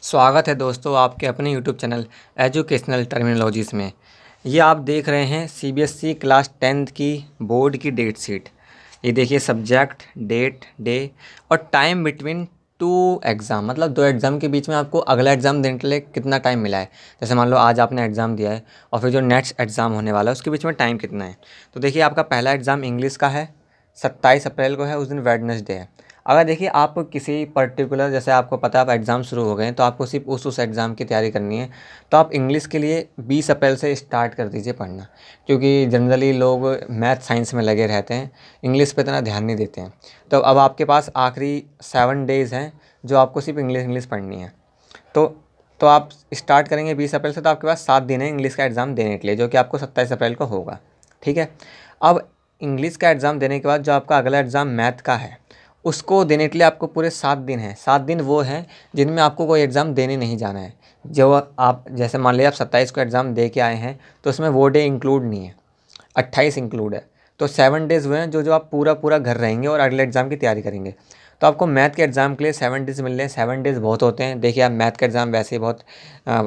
स्वागत है दोस्तों आपके अपने यूट्यूब चैनल एजुकेशनल टर्मिनोलॉजीज़ में। ये आप देख रहे हैं सीबीएसई क्लास 10th की बोर्ड की डेट शीट। ये देखिए सब्जेक्ट, डेट, डे और टाइम बिटवीन टू एग्ज़ाम, मतलब दो एग्ज़ाम के बीच में आपको अगला एग्ज़ाम देने के लिए कितना टाइम मिला है। जैसे मान लो आज आपने एग्ज़ाम दिया है और फिर जो नेक्स्ट एग्ज़ाम होने वाला है उसके बीच में टाइम कितना है। तो देखिए आपका पहला एग्ज़ाम इंग्लिश का है, 27 अप्रैल को है, उस दिन वेडनेसडे है। अगर देखिए आप किसी पर्टिकुलर, जैसे आपको पता है आप एग्ज़ाम शुरू हो गए हैं तो आपको सिर्फ उस एग्ज़ाम की तैयारी करनी है, तो आप इंग्लिश के लिए 20 अप्रैल से स्टार्ट कर दीजिए पढ़ना। क्योंकि जनरली लोग मैथ साइंस में लगे रहते हैं, इंग्लिश पे इतना ध्यान नहीं देते हैं। तो अब आपके पास आखिरी 7 डेज़ हैं जो आपको सिर्फ इंग्लिश पढ़नी है। तो तो आप स्टार्ट करेंगे 20 अप्रैल से, तो आपके पास 7 दिन है इंग्लिश का एग्ज़ाम देने के लिए, जो कि आपको 27 अप्रैल को होगा। ठीक है। अब इंग्लिश का एग्ज़ाम देने के बाद जो आपका अगला एग्ज़ाम मैथ का है, उसको देने के लिए आपको पूरे 7 दिन हैं। 7 दिन वो हैं जिनमें आपको कोई एग्ज़ाम देने नहीं जाना है। जो आप जैसे मान लीजिए आप 27 को एग्ज़ाम दे के आए हैं तो उसमें वो डे इंक्लूड नहीं है, 28 इंक्लूड है। तो 7 डेज़ हुए हैं जो आप पूरा घर रहेंगे और अगले एग्ज़ाम की तैयारी करेंगे। तो आपको मैथ के एग्ज़ाम के लिए 7 डेज़ मिल रहे हैं। 7 डेज़ बहुत होते हैं। देखिए आप मैथ का एग्ज़ाम वैसे ही बहुत अ,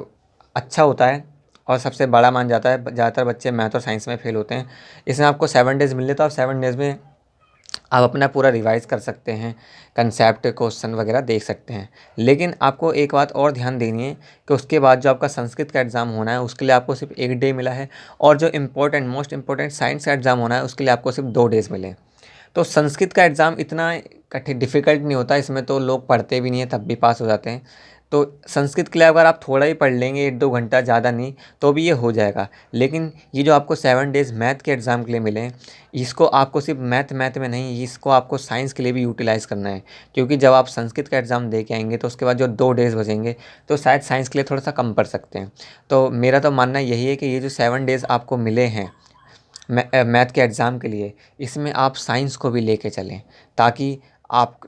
अच्छा होता है और सबसे बड़ा मान जाता है। ज़्यादातर बच्चे मैथ और साइंस में फ़ेल होते हैं। इसमें आपको 7 डेज़ मिल रहे, तो आप 7 डेज़ में आप अपना पूरा रिवाइज़ कर सकते हैं, कंसेप्ट, क्वेश्चन वगैरह देख सकते हैं। लेकिन आपको एक बात और ध्यान देनी है कि उसके बाद जो आपका संस्कृत का एग्ज़ाम होना है उसके लिए आपको सिर्फ 1 डे मिला है, और जो मोस्ट इम्पोर्टेंट साइंस का एग्ज़ाम होना है उसके लिए आपको सिर्फ 2 डेज़ मिले हैं। तो संस्कृत का एग्ज़ाम इतना कठिन डिफ़िकल्ट नहीं होता, इसमें तो लोग पढ़ते भी नहीं हैं तब भी पास हो जाते हैं। तो संस्कृत के लिए अगर आप थोड़ा ही पढ़ लेंगे, 1-2 घंटा, ज़्यादा नहीं, तो भी ये हो जाएगा। लेकिन ये जो आपको 7 डेज़ मैथ के एग्ज़ाम के लिए मिले हैं, इसको आपको सिर्फ मैथ में नहीं, इसको आपको साइंस के लिए भी यूटिलाइज़ करना है। क्योंकि जब आप संस्कृत का एग्ज़ाम दे के आएँगे तो उसके बाद जो 2 डेज़ बचेंगे तो शायद साइंस के लिए थोड़ा-सा कम पढ़ सकते हैं। तो मेरा तो मानना यही है कि ये जो 7 डेज़ आपको मिले हैं मैथ के एग्ज़ाम के लिए, इसमें आप साइंस को भी लेके चलें, ताकि आप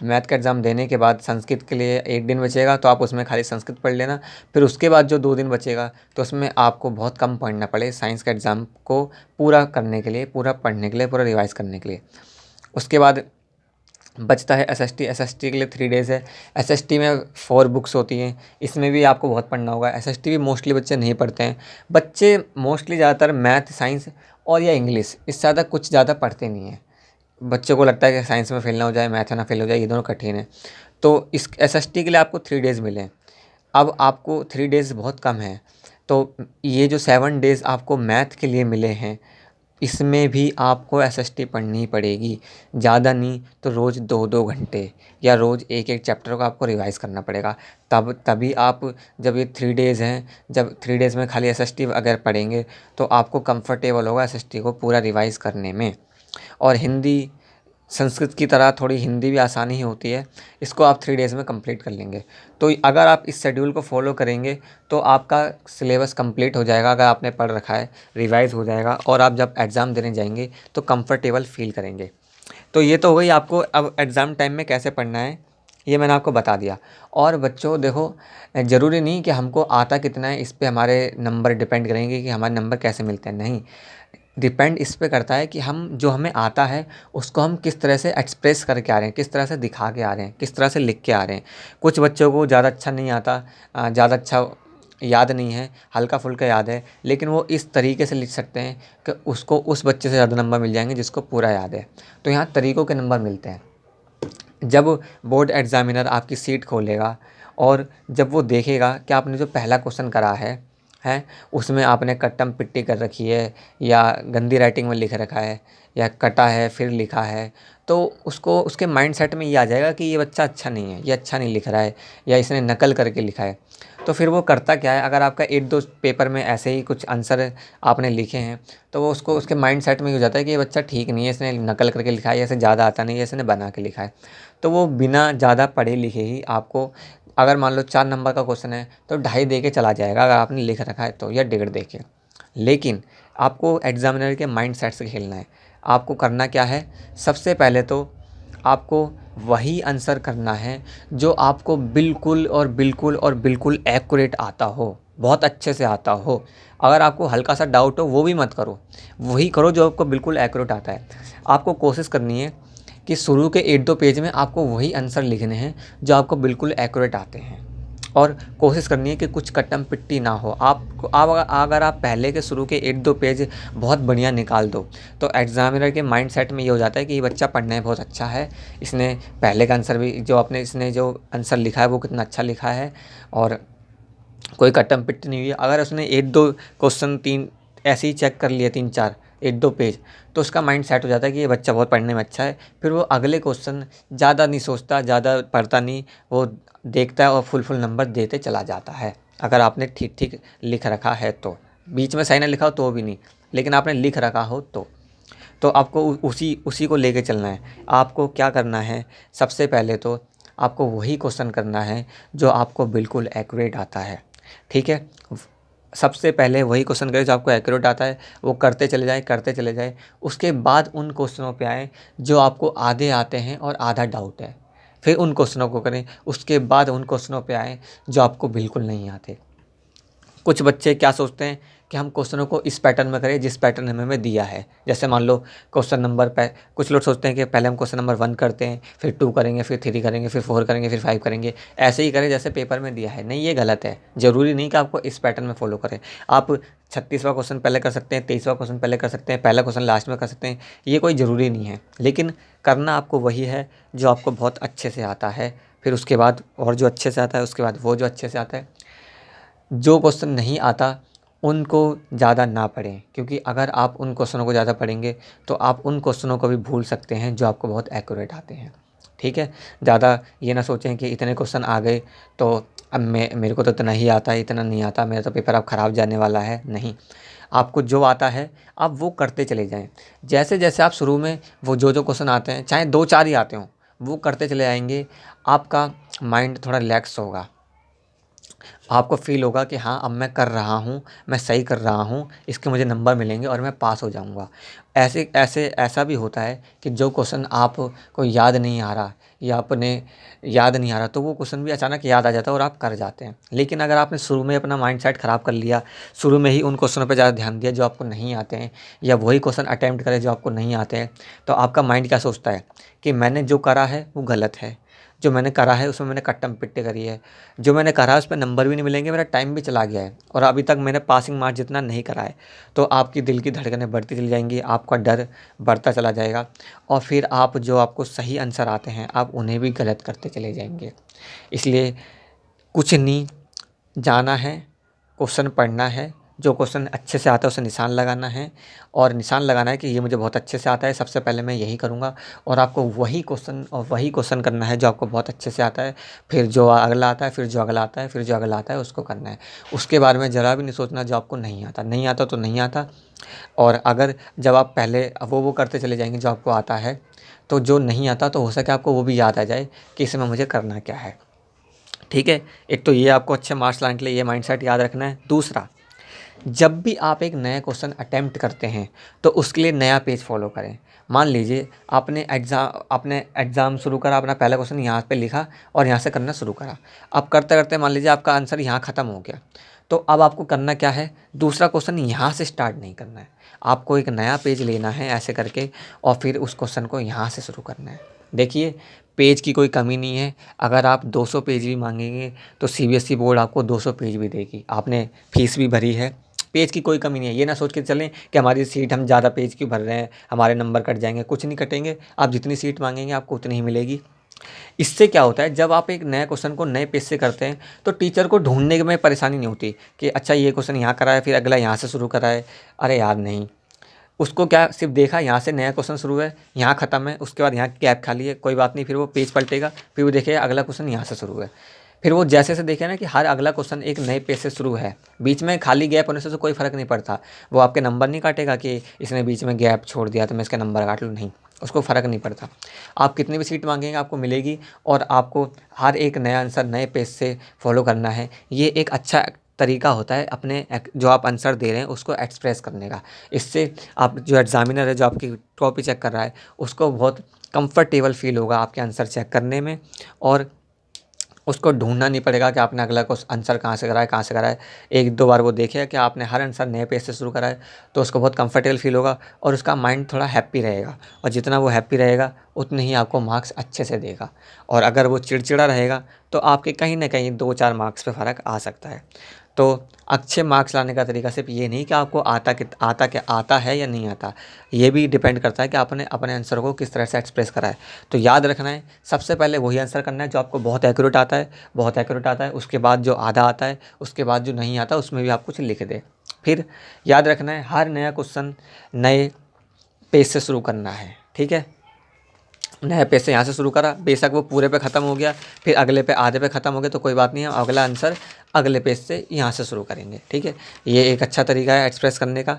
मैथ का एग्ज़ाम देने के बाद संस्कृत के लिए 1 दिन बचेगा तो आप उसमें खाली संस्कृत पढ़ लेना। फिर उसके बाद जो 2 दिन बचेगा तो उसमें आपको बहुत कम पढ़ना पड़े साइंस का एग्ज़ाम को पूरा करने के लिए, पूरा पढ़ने के लिए, पूरा रिवाइज़ करने के लिए। उसके बाद बचता है एसएसटी। एसएसटी के लिए 3 डेज़ है। एसएसटी में 4 बुक्स होती हैं, इसमें भी आपको बहुत पढ़ना होगा। एसएसटी भी मोस्टली बच्चे नहीं पढ़ते हैं। बच्चे मोस्टली ज़्यादातर मैथ, साइंस और या इंग्लिश, इससे ज़्यादा कुछ ज़्यादा पढ़ते नहीं हैं। बच्चों को लगता है कि साइंस में फेल ना हो जाए, मैथ में ना फेल हो जाए, ये दोनों कठिन है। तो इस एसएसटी के लिए आपको 3 डेज़ मिले हैं। अब आपको 3 डेज़ बहुत कम है, तो ये जो 7 डेज़ आपको मैथ के लिए मिले हैं, इसमें भी आपको एसएसटी पढ़नी पड़ेगी। ज़्यादा नहीं तो रोज़ 2-2 घंटे या रोज़ एक-एक चैप्टर को आपको रिवाइज़ करना पड़ेगा। तभी आप, जब ये 3 डेज़ हैं, जब 3 डेज़ में खाली एसएसटी अगर पढ़ेंगे तो आपको कंफर्टेबल होगा एसएसटी को पूरा रिवाइज़ करने में। और हिंदी, संस्कृत की तरह थोड़ी हिंदी भी आसानी ही होती है, इसको आप 3 डेज़ में कंप्लीट कर लेंगे। तो अगर आप इस शेड्यूल को फॉलो करेंगे तो आपका सिलेबस कंप्लीट हो जाएगा, अगर आपने पढ़ रखा है, रिवाइज़ हो जाएगा, और आप जब एग्ज़ाम देने जाएंगे तो कंफर्टेबल फ़ील करेंगे। तो ये तो हो गई आपको अब एग्ज़ाम टाइम में कैसे पढ़ना है, ये मैंने आपको बता दिया। और बच्चों देखो, ज़रूरी नहीं कि हमको आता कितना है इस पे हमारे नंबर डिपेंड करेंगे कि हमारे नंबर कैसे मिलते हैं, नहीं। डिपेंड इस पे करता है कि हम जो हमें आता है उसको हम किस तरह से एक्सप्रेस करके आ रहे हैं, किस तरह से दिखा के आ रहे हैं, किस तरह से लिख के आ रहे हैं। कुछ बच्चों को ज़्यादा अच्छा नहीं आता, ज़्यादा अच्छा याद नहीं है, हल्का फुल्का याद है, लेकिन वो इस तरीके से लिख सकते हैं कि उसको उस बच्चे से ज़्यादा नंबर मिल जाएंगे जिसको पूरा याद है। तो यहाँ तरीक़ों के नंबर मिलते हैं। जब बोर्ड एग्ज़ामिनर आपकी सीट खोलेगा और जब वो देखेगा कि आपने जो पहला क्वेश्चन करा है उसमें आपने कट्टम पिट्टी कर रखी है या गंदी राइटिंग में लिख रखा है या कटा है फिर लिखा है, तो उसको उसके माइंडसेट में ये आ जाएगा कि ये बच्चा अच्छा नहीं है, ये अच्छा नहीं लिख रहा है, या इसने नकल करके लिखा है। तो फिर वो करता क्या है, अगर आपका 1-2 पेपर में ऐसे ही कुछ आंसर आपने लिखे हैं तो वो उसको उसके माइंडसेट में हो जाता है कि ये बच्चा ठीक नहीं है, इसने नकल करके लिखा है, या इसे ज़्यादा आता नहीं है, इसने बना के लिखा है। तो वो बिना ज़्यादा पढ़े लिखे ही आपको, अगर मान लो 4 नंबर का क्वेश्चन है तो 2.5 दे के चला जाएगा अगर आपने लिख रखा है तो, या 1.5 दे के। लेकिन आपको एग्ज़ामिनर के माइंडसेट से खेलना है। आपको करना क्या है, सबसे पहले तो आपको वही आंसर करना है जो आपको बिल्कुल और बिल्कुल और बिल्कुल एक्यूरेट आता हो, बहुत अच्छे से आता हो। अगर आपको हल्का सा डाउट हो वो भी मत करो, वही करो जो आपको बिल्कुल एक्यूरेट आता है। आपको कोशिश करनी है कि शुरू के 1-2 पेज में आपको वही आंसर लिखने हैं जो आपको बिल्कुल एक्यूरेट आते हैं। और कोशिश करनी है कि कुछ कट्टम पिट्टी ना हो। आप अगर आप पहले के शुरू के 1-2 पेज बहुत बढ़िया निकाल दो, तो एग्ज़ामिनर के माइंड सेट में ये हो जाता है कि ये बच्चा पढ़ने में बहुत अच्छा है, इसने पहले का आंसर भी इसने जो आंसर लिखा है वो कितना अच्छा लिखा है और कोई कट्टम पिट्टी नहीं हुई है। अगर उसने 1-2 क्वेश्चन 3 ऐसे ही चेक कर लिए, 3-4 1-2 पेज, तो उसका माइंड सेट हो जाता है कि ये बच्चा बहुत पढ़ने में अच्छा है। फिर वो अगले क्वेश्चन ज़्यादा नहीं सोचता, ज़्यादा पढ़ता नहीं, वो देखता है और फुल नंबर देते चला जाता है। अगर आपने ठीक ठीक लिख रखा है तो, बीच में सही ना लिखा हो तो भी नहीं, लेकिन आपने लिख रखा हो तो आपको उसी उसी को लेके चलना है। आपको क्या करना है, सबसे पहले तो आपको वही क्वेश्चन करना है जो आपको बिल्कुल एक्यूरेट आता है, ठीक है। सबसे पहले वही क्वेश्चन करें जो आपको एक्यूरेट आता है, वो करते चले जाएं। उसके बाद उन क्वेश्चनों पे आएँ जो आपको आधे आते हैं और आधा डाउट है, फिर उन क्वेश्चनों को करें। उसके बाद उन क्वेश्चनों पे आएँ जो आपको बिल्कुल नहीं आते। कुछ बच्चे क्या सोचते हैं कि हम क्वेश्चनों को इस पैटर्न में करें जिस पैटर्न ने हमें दिया है। जैसे मान लो क्वेश्चन नंबर पे कुछ लोग सोचते हैं कि पहले हम क्वेश्चन नंबर 1 करते हैं, फिर 2 करेंगे, फिर 3 करेंगे, फिर 4 करेंगे, फिर 5 करेंगे, ऐसे ही करें जैसे पेपर में दिया है। नहीं, ये गलत है। ज़रूरी नहीं कि आपको इस पैटर्न में फॉलो करें। आप 36वां क्वेश्चन पहले कर सकते हैं, 23वां क्वेश्चन पहले कर सकते हैं, पहला क्वेश्चन लास्ट में कर सकते हैं, ये कोई ज़रूरी नहीं है। लेकिन करना आपको वही है जो आपको बहुत अच्छे से आता है, फिर उसके बाद और जो अच्छे से आता है, उसके बाद वो जो अच्छे से आता है। जो क्वेश्चन नहीं आता उनको ज़्यादा ना पढ़ें, क्योंकि अगर आप उन क्वेश्चनों को ज़्यादा पढ़ेंगे तो आप उन क्वेश्चनों को भी भूल सकते हैं जो आपको बहुत एक्यूरेट आते हैं, ठीक है। ज़्यादा ये ना सोचें कि इतने क्वेश्चन आ गए तो अब मेरे को तो इतना ही आता है, इतना नहीं आता, मेरा तो पेपर अब ख़राब जाने वाला है। नहीं, आपको जो आता है आप वो करते चले जाएँ। जैसे जैसे आप शुरू में वो जो क्वेश्चन आते हैं, चाहे 2-4 ही आते हों, वो करते चले जाएंगे, आपका माइंड थोड़ा रिलैक्स होगा। आपको फ़ील होगा कि हाँ, अब मैं कर रहा हूँ, मैं सही कर रहा हूँ, इसके मुझे नंबर मिलेंगे और मैं पास हो जाऊँगा। ऐसा भी होता है कि जो क्वेश्चन आपको याद नहीं आ रहा या आपने याद नहीं आ रहा, तो वो क्वेश्चन भी अचानक याद आ जाता है और आप कर जाते हैं। लेकिन अगर आपने शुरू में अपना माइंडसेट ख़राब कर लिया, शुरू में ही उन क्वेश्चनों पे ज़्यादा ध्यान दिया जो आपको नहीं आते हैं, या वही क्वेश्चन अटेम्प्ट करे जो आपको नहीं आते हैं, तो आपका माइंड क्या सोचता है कि मैंने जो करा है वो गलत है, जो मैंने करा है उसमें मैंने कट्टम पिट्टे करी है, जो मैंने करा है उस पे नंबर भी नहीं मिलेंगे, मेरा टाइम भी चला गया है और अभी तक मैंने पासिंग मार्क्स जितना नहीं करा है। तो आपकी दिल की धड़कनें बढ़ती चली जाएंगी, आपका डर बढ़ता चला जाएगा और फिर आप जो आपको सही आंसर आते हैं आप उन्हें भी गलत करते चले जाएंगे। इसलिए कुछ नहीं, जाना है, क्वेश्चन पढ़ना है, जो क्वेश्चन अच्छे से आता है उसे निशान लगाना है और निशान लगाना है कि ये मुझे बहुत अच्छे से आता है, सबसे पहले मैं यही करूँगा। और आपको वही क्वेश्चन करना है जो आपको बहुत अच्छे से आता है, फिर जो अगला आता है, फिर जो अगला आता है, फिर जो अगला आता है, उसको करना है। उसके बारे में ज़रा भी नहीं सोचना जो आपको नहीं आता तो नहीं आता। और अगर जब आप पहले वो करते चले जाएंगे जो आपको आता है, तो जो नहीं आता तो हो सके आपको वो भी याद आ जाए कि इसमें मुझे करना क्या है, ठीक है। एक तो ये आपको अच्छे मार्क्स लाने के लिए ये माइंडसेट याद रखना है। दूसरा, जब भी आप एक नया क्वेश्चन अटेम्प्ट करते हैं तो उसके लिए नया पेज फॉलो करें। मान लीजिए आपने एग्ज़ाम शुरू करा, अपना पहला क्वेश्चन यहाँ पे लिखा और यहाँ से करना शुरू करा। अब करते करते मान लीजिए आपका आंसर यहाँ ख़त्म हो गया, तो अब आपको करना क्या है, दूसरा क्वेश्चन यहाँ से स्टार्ट नहीं करना है, आपको एक नया पेज लेना है ऐसे करके और फिर उस क्वेश्चन को यहाँ से शुरू करना है। देखिए, पेज की कोई कमी नहीं है। अगर आप 200 पेज भी मांगेंगे तो सीबीएसई बोर्ड आपको 200 पेज भी देगी। आपने फीस भी भरी है, पेज की कोई कमी नहीं है। ये ना सोच के चलें कि हमारी सीट हम ज़्यादा पेज क्यों भर रहे हैं, हमारे नंबर कट जाएंगे। कुछ नहीं कटेंगे, आप जितनी सीट मांगेंगे आपको उतनी ही मिलेगी। इससे क्या होता है, जब आप एक नए क्वेश्चन को नए पेज से करते हैं तो टीचर को ढूंढने में परेशानी नहीं होती कि अच्छा ये क्वेश्चन यहाँ करा है फिर अगला यहाँ से शुरू करा है। अरे यार नहीं, उसको क्या सिर्फ देखा यहाँ से नया क्वेश्चन शुरू है, यहाँ ख़त्म है, उसके बाद यहाँ गैप खाली है, कोई बात नहीं, फिर वो पेज पलटेगा, फिर वो देखेगा अगला क्वेश्चन यहाँ से शुरू है। फिर वो जैसे से देखे ना कि हर अगला क्वेश्चन एक नए पेज से शुरू है, बीच में खाली गैप होने से तो कोई फ़र्क नहीं पड़ता। वो आपके नंबर नहीं काटेगा कि इसने बीच में गैप छोड़ दिया तो मैं इसका नंबर काट लूँ, नहीं, उसको फ़र्क नहीं पड़ता। आप कितनी भी सीट मांगेंगे आपको मिलेगी और आपको हर एक नया आंसर नए पेज से फॉलो करना है। ये एक अच्छा तरीका होता है अपने जो आप आंसर दे रहे हैं उसको एक्सप्रेस करने का। इससे आप जो एग्ज़ामिनर है जो आपकी कॉपी चेक कर रहा है उसको बहुत कंफर्टेबल फील होगा आपके आंसर चेक करने में। और उसको ढूंढना नहीं पड़ेगा कि आपने अगला क्वेश्चन आंसर कहाँ से करा है, कहाँ से करा है। एक दो बार वो देखेगा कि आपने हर आंसर नए पेज से शुरू करा है, तो उसको बहुत कंफर्टेबल फील होगा और उसका माइंड थोड़ा हैप्पी रहेगा। और जितना वो हैप्पी रहेगा उतने ही आपको मार्क्स अच्छे से देगा। और अगर वो चिड़चिड़ा रहेगा तो आपके कहीं ना कहीं 2-4 मार्क्स पे फ़र्क आ सकता है। तो अच्छे मार्क्स लाने का तरीका सिर्फ ये नहीं कि आपको आता है या नहीं आता, ये भी डिपेंड करता है कि आपने अपने आंसर को किस तरह से एक्सप्रेस करा है। तो याद रखना है, सबसे पहले वही आंसर करना है जो आपको बहुत एक्यूरेट आता है, बहुत एक्यूरेट आता है। उसके बाद जो आधा आता है, उसके बाद जो नहीं आता उसमें भी आप कुछ लिख दें। फिर याद रखना है, हर नया क्वेश्चन नए पेज से शुरू करना है, ठीक है। नए पेज से यहाँ से शुरू करा, बेशक वो पूरे पे ख़त्म हो गया, फिर अगले पे आधे पे ख़त्म हो गया तो कोई बात नहीं है, अगला आंसर अगले पेज से यहाँ से शुरू करेंगे, ठीक है। ये एक अच्छा तरीका है एक्सप्रेस करने का,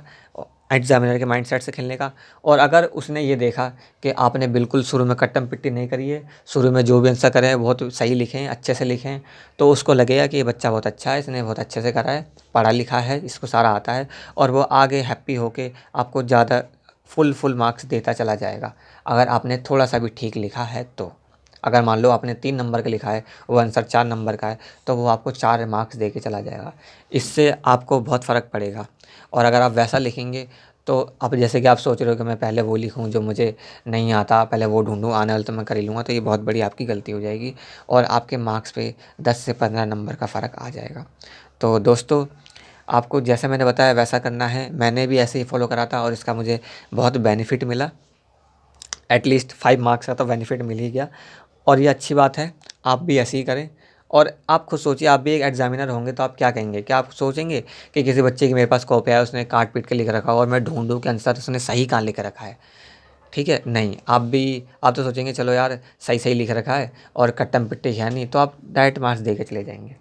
एग्जामिनर के माइंडसेट से खेलने का। और अगर उसने ये देखा कि आपने बिल्कुल शुरू में कट्टम पिट्टी नहीं करी है, शुरू में जो भी आंसर करें बहुत सही लिखें, अच्छे से लिखें, तो उसको लगेगा कि ये बच्चा बहुत अच्छा है, इसने बहुत अच्छे से करा है, पढ़ा लिखा है, इसको सारा आता है, और वो आगे हैप्पी होके आपको ज़्यादा फुल मार्क्स देता चला जाएगा। अगर आपने थोड़ा सा भी ठीक लिखा है तो, अगर मान लो आपने 3 नंबर का लिखा है, वो आंसर 4 नंबर का है, तो वो आपको 4 मार्क्स दे के चला जाएगा। इससे आपको बहुत फ़र्क पड़ेगा। और अगर आप वैसा लिखेंगे तो अब जैसे कि आप सोच रहे हो कि मैं पहले वो लिखूँ जो मुझे नहीं आता, पहले वो ढूंढूँ, आने वाला तो मैं कर ही लूँगा, तो ये बहुत बड़ी आपकी गलती हो जाएगी और आपके मार्क्स पे 10 से 15 नंबर का फ़र्क आ जाएगा। तो दोस्तों, आपको जैसा मैंने बताया वैसा करना है। मैंने भी ऐसे ही फॉलो करा था और इसका मुझे बहुत बेनिफिट मिला। एटलीस्ट 5 मार्क्स का तो बेनिफिट मिल ही गया, और ये अच्छी बात है। आप भी ऐसे ही करें। और आप खुद सोचिए, आप भी एक एग्जामिनर होंगे तो आप क्या कहेंगे? क्या आप सोचेंगे कि किसी बच्चे की मेरे पास कॉपी है, उसने काट पीट के लिख रखा हो और मैं ढूंढूं कि आंसर उसने सही कहाँ लिख रखा है? ठीक है, नहीं। आप तो सोचेंगे चलो यार सही सही लिख रखा है और कट्टम पिट्टी है नहीं, तो आप डायरेक्ट मार्क्स दे के चले जाएंगे।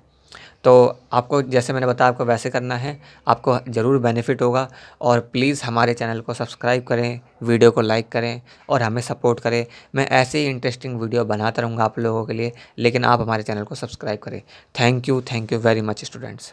तो आपको जैसे मैंने बताया आपको वैसे करना है, आपको ज़रूर बेनिफिट होगा। और प्लीज़ हमारे चैनल को सब्सक्राइब करें, वीडियो को लाइक करें और हमें सपोर्ट करें। मैं ऐसे ही इंटरेस्टिंग वीडियो बनाता रहूँगा आप लोगों के लिए, लेकिन आप हमारे चैनल को सब्सक्राइब करें। Thank you very much students.